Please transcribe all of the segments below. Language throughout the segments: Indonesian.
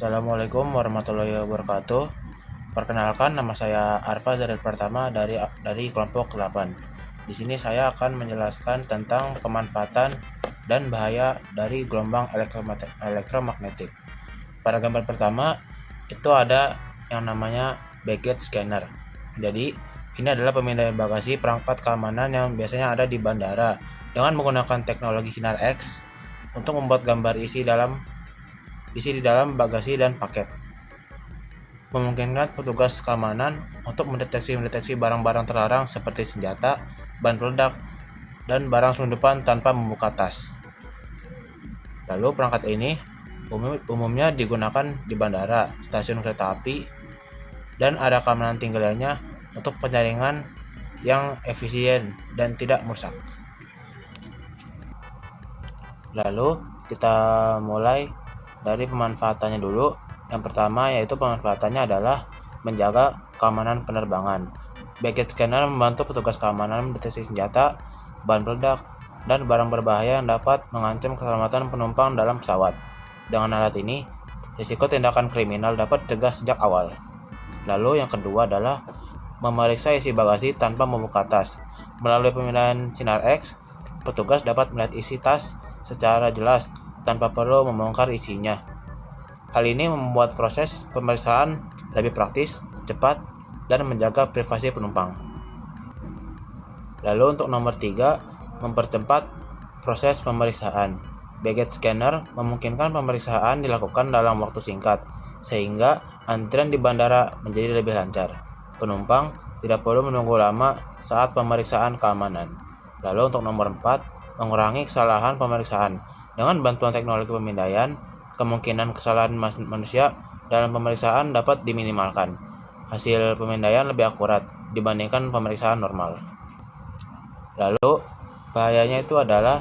Assalamualaikum warahmatullahi wabarakatuh. Perkenalkan, nama saya Arfa Zaril Pertama dari kelompok 8. Di sini saya akan menjelaskan tentang pemanfaatan dan bahaya dari gelombang elektromagnetik. Pada gambar pertama itu ada yang namanya baggage scanner. Jadi ini adalah pemindai bagasi perangkat keamanan yang biasanya ada di bandara dengan menggunakan teknologi sinar X untuk membuat gambar isi di dalam bagasi dan paket, memungkinkan petugas keamanan untuk mendeteksi barang-barang terlarang seperti senjata, bahan peledak, dan barang selundupan tanpa membuka tas. Lalu perangkat ini umumnya digunakan di bandara, stasiun kereta api, dan ada keamanan tinggi lainnya untuk penyaringan yang efisien dan tidak merusak. Lalu kita mulai dari pemanfaatannya dulu. Yang pertama yaitu pemanfaatannya adalah menjaga keamanan penerbangan. Baggage scanner membantu petugas keamanan mendeteksi senjata, bahan peledak, dan barang berbahaya yang dapat mengancam keselamatan penumpang dalam pesawat. Dengan alat ini, risiko tindakan kriminal dapat dicegah sejak awal. Lalu yang kedua adalah memeriksa isi bagasi tanpa membuka tas. Melalui pemindaian sinar X, petugas dapat melihat isi tas secara jelas tanpa perlu membongkar isinya. Hal ini membuat proses pemeriksaan lebih praktis, cepat, dan menjaga privasi penumpang. Lalu untuk nomor 3, mempercepat proses pemeriksaan. Baggage scanner memungkinkan pemeriksaan dilakukan dalam waktu singkat, sehingga antrian di bandara menjadi lebih lancar. Penumpang tidak perlu menunggu lama saat pemeriksaan keamanan. Lalu untuk nomor 4, mengurangi kesalahan pemeriksaan. Dengan bantuan teknologi pemindaian, kemungkinan kesalahan manusia dalam pemeriksaan dapat diminimalkan. Hasil pemindaian lebih akurat dibandingkan pemeriksaan normal. Lalu, bahayanya itu adalah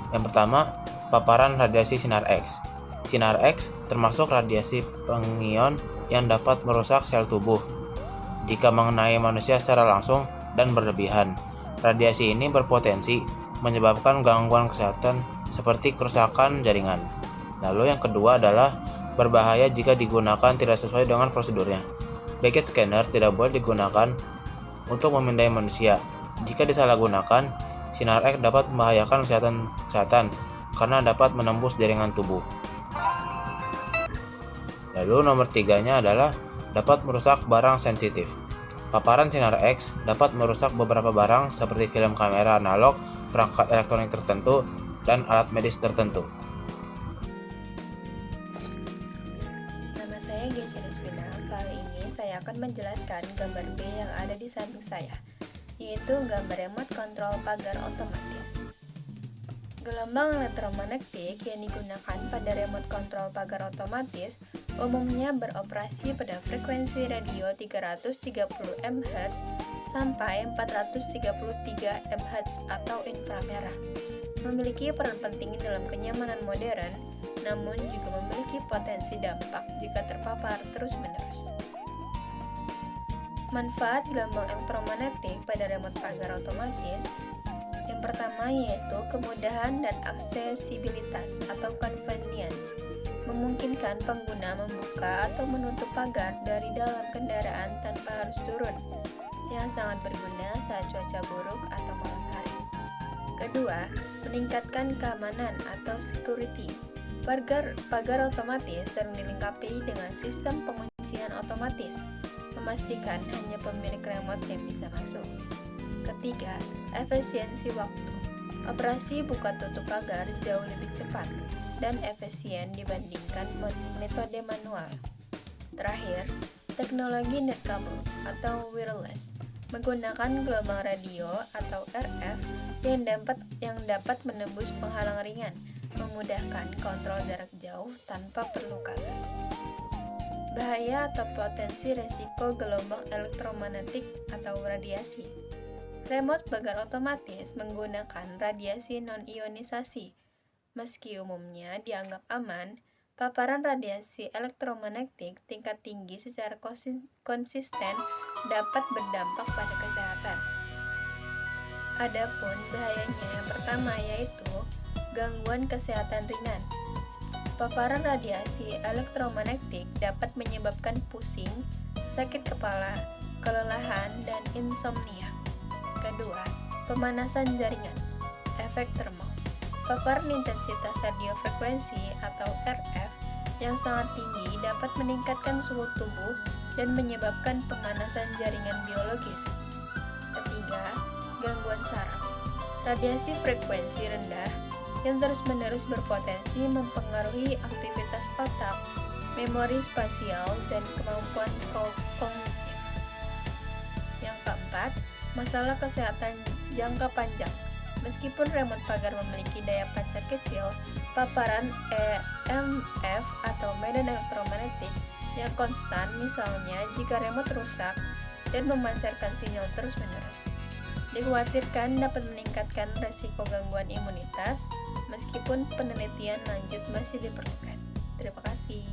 yang pertama, paparan radiasi sinar X. Sinar X termasuk radiasi pengion yang dapat merusak sel tubuh jika mengenai manusia secara langsung dan berlebihan. Radiasi ini berpotensi menyebabkan gangguan kesehatan seperti kerusakan jaringan. Lalu yang kedua adalah berbahaya jika digunakan tidak sesuai dengan prosedurnya. Baggage scanner tidak boleh digunakan untuk memindai manusia. Jika disalahgunakan, sinar X dapat membahayakan kesehatan karena dapat menembus jaringan tubuh. Lalu nomor 3-nya adalah dapat merusak barang sensitif. Paparan sinar X dapat merusak beberapa barang seperti film kamera analog, perangkat elektronik tertentu, dan alat medis tertentu. Nama saya Gesha Rizvina. Kali ini saya akan menjelaskan gambar B yang ada di samping saya, yaitu gambar remote control pagar otomatis. Gelombang elektromagnetik yang digunakan pada remote control pagar otomatis umumnya beroperasi pada frekuensi radio 330 MHz sampai 433 MHz atau inframerah. Memiliki peran penting dalam kenyamanan modern, namun juga memiliki potensi dampak jika terpapar terus-menerus. Manfaat gelombang elektromagnetik pada remote pagar otomatis yang pertama yaitu kemudahan dan aksesibilitas atau convenience, memungkinkan pengguna membuka atau menutup pagar dari dalam kendaraan tanpa harus turun, yang sangat berguna saat cuaca buruk atau malam hari. Kedua, meningkatkan keamanan atau security. Pagar otomatis sering dilengkapi dengan sistem penguncian otomatis, memastikan hanya pemilik remote yang bisa masuk. Ketiga, efisiensi waktu. Operasi buka tutup pagar jauh lebih cepat dan efisien dibandingkan metode manual. Terakhir, teknologi netkabel atau wireless, menggunakan gelombang radio atau RF yang dapat menembus penghalang ringan, memudahkan kontrol jarak jauh tanpa perlu kabel. Bahaya atau potensi resiko gelombang elektromagnetik atau radiasi. Remote pagar otomatis menggunakan radiasi non-ionisasi. Meski umumnya dianggap aman, paparan radiasi elektromagnetik tingkat tinggi secara konsisten dapat berdampak pada kesehatan. Adapun bahayanya yang pertama yaitu gangguan kesehatan ringan Paparan radiasi elektromagnetik dapat menyebabkan pusing, sakit kepala, kelelahan, dan insomnia. Kedua, pemanasan jaringan, efek termal. Paparan intensitas radiofrekuensi atau RF yang sangat tinggi dapat meningkatkan suhu tubuh dan menyebabkan pemanasan jaringan biologis. Ketiga, gangguan saraf. Radiasi frekuensi rendah yang terus-menerus berpotensi mempengaruhi aktivitas otak, memori spasial, dan kemampuan kognitif. Yang keempat, masalah kesehatan jangka panjang. Meskipun remote pagar memiliki daya pancar kecil, paparan EMF atau medan elektromagnetik yang konstan, misalnya jika remote rusak dan memancarkan sinyal terus-menerus, dikhawatirkan dapat meningkatkan resiko gangguan imunitas, meskipun penelitian lanjut masih diperlukan. Terima kasih.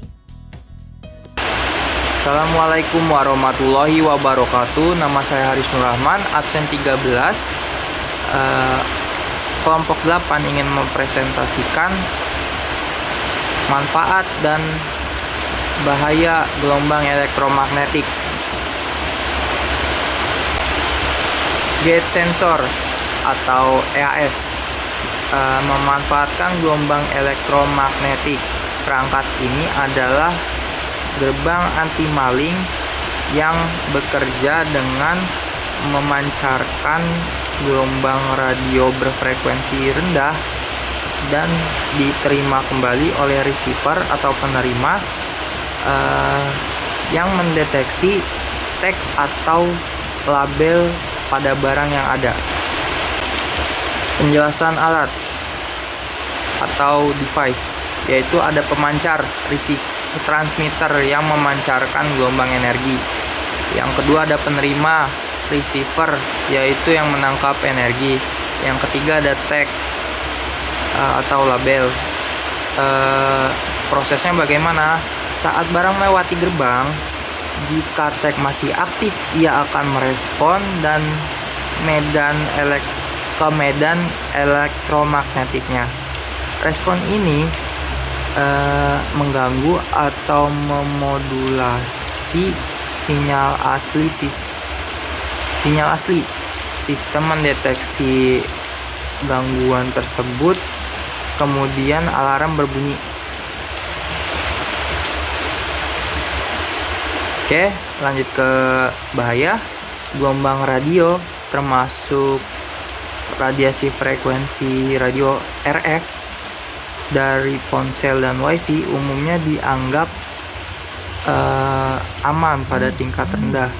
Assalamualaikum warahmatullahi wabarakatuh. Nama saya Haris Nur Rahman, absen 13. Kelompok 8 ingin mempresentasikan manfaat dan bahaya gelombang elektromagnetik. Gate sensor atau EAS memanfaatkan gelombang elektromagnetik. Perangkat ini adalah gerbang anti maling yang bekerja dengan memancarkan gelombang radio berfrekuensi rendah dan diterima kembali oleh receiver atau penerima yang mendeteksi tag atau label pada barang yang ada. Penjelasan alat atau device, yaitu ada pemancar transmitter yang memancarkan gelombang energi. Yang kedua ada penerima receiver, yaitu yang menangkap energi. Yang ketiga ada tag atau label. Prosesnya bagaimana? Saat barang melewati gerbang, jika tag masih aktif, ia akan merespon dan ke medan elektromagnetiknya. Respon ini mengganggu atau memodulasi sinyal asli. Sistem mendeteksi gangguan tersebut, kemudian alarm berbunyi. Oke, lanjut ke bahaya. Gelombang radio termasuk radiasi frekuensi radio RF dari ponsel dan WiFi umumnya dianggap aman pada tingkat rendah.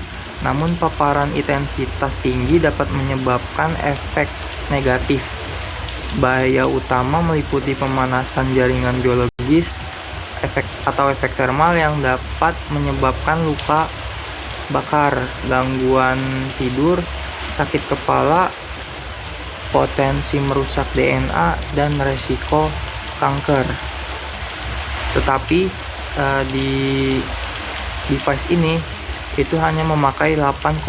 Namun paparan intensitas tinggi dapat menyebabkan efek negatif. Bahaya utama meliputi pemanasan jaringan biologis, efek termal yang dapat menyebabkan luka bakar, gangguan tidur, sakit kepala, potensi merusak DNA, dan resiko kanker. Tetapi di device ini itu hanya memakai 8,2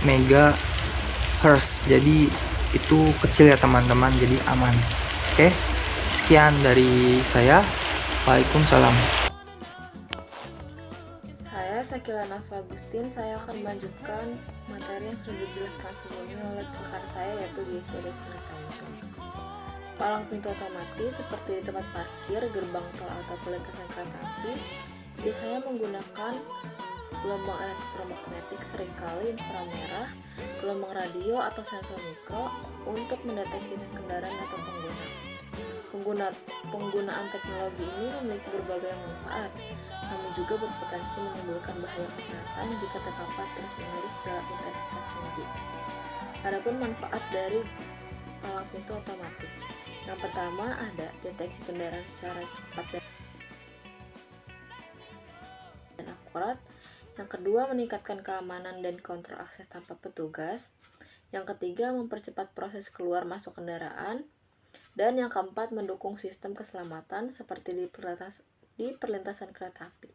MHz, jadi itu kecil ya teman-teman, jadi aman. Oke, sekian dari saya. Waalaikumsalam. Saya Sakila Nafa Agustin. Saya akan melanjutkan materi yang sudah dijelaskan sebelumnya oleh rekan saya, yaitu Desya Desmina Tanjung. Palang pintu otomatis seperti di tempat parkir, gerbang tol atau perlintasan kereta api biasanya menggunakan gelombang elektromagnetik, seringkali inframerah, gelombang radio atau sensor mikro untuk mendeteksi kendaraan atau pengguna. Penggunaan teknologi ini memiliki berbagai manfaat, namun juga berpotensi menimbulkan bahaya kesehatan jika terpapar terus-menerus dalam intensitas tinggi. Adapun manfaat dari palang pintu otomatis, yang pertama ada deteksi kendaraan secara cepat dan akurat. Yang kedua, meningkatkan keamanan dan kontrol akses tanpa petugas. Yang ketiga, mempercepat proses keluar masuk kendaraan. Dan yang keempat, mendukung sistem keselamatan seperti di perlintasan kereta api.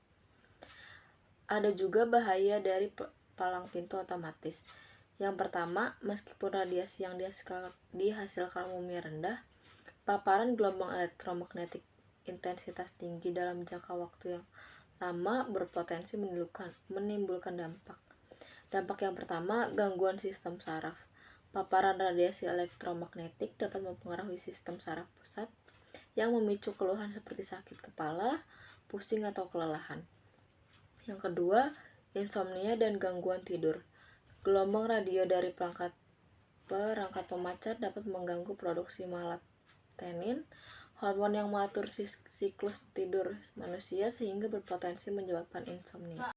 Ada juga bahaya dari palang pintu otomatis. Yang pertama, meskipun radiasi yang dihasilkan umumnya rendah, paparan gelombang elektromagnetik intensitas tinggi dalam jangka waktu yang lama berpotensi menimbulkan dampak. Dampak yang pertama, gangguan sistem saraf. Paparan radiasi elektromagnetik dapat mempengaruhi sistem saraf pusat yang memicu keluhan seperti sakit kepala, pusing, atau kelelahan. Yang kedua, insomnia dan gangguan tidur. Gelombang radio dari perangkat pemancar dapat mengganggu produksi melatonin, hormon yang mengatur siklus tidur manusia, sehingga berpotensi menyebabkan insomnia.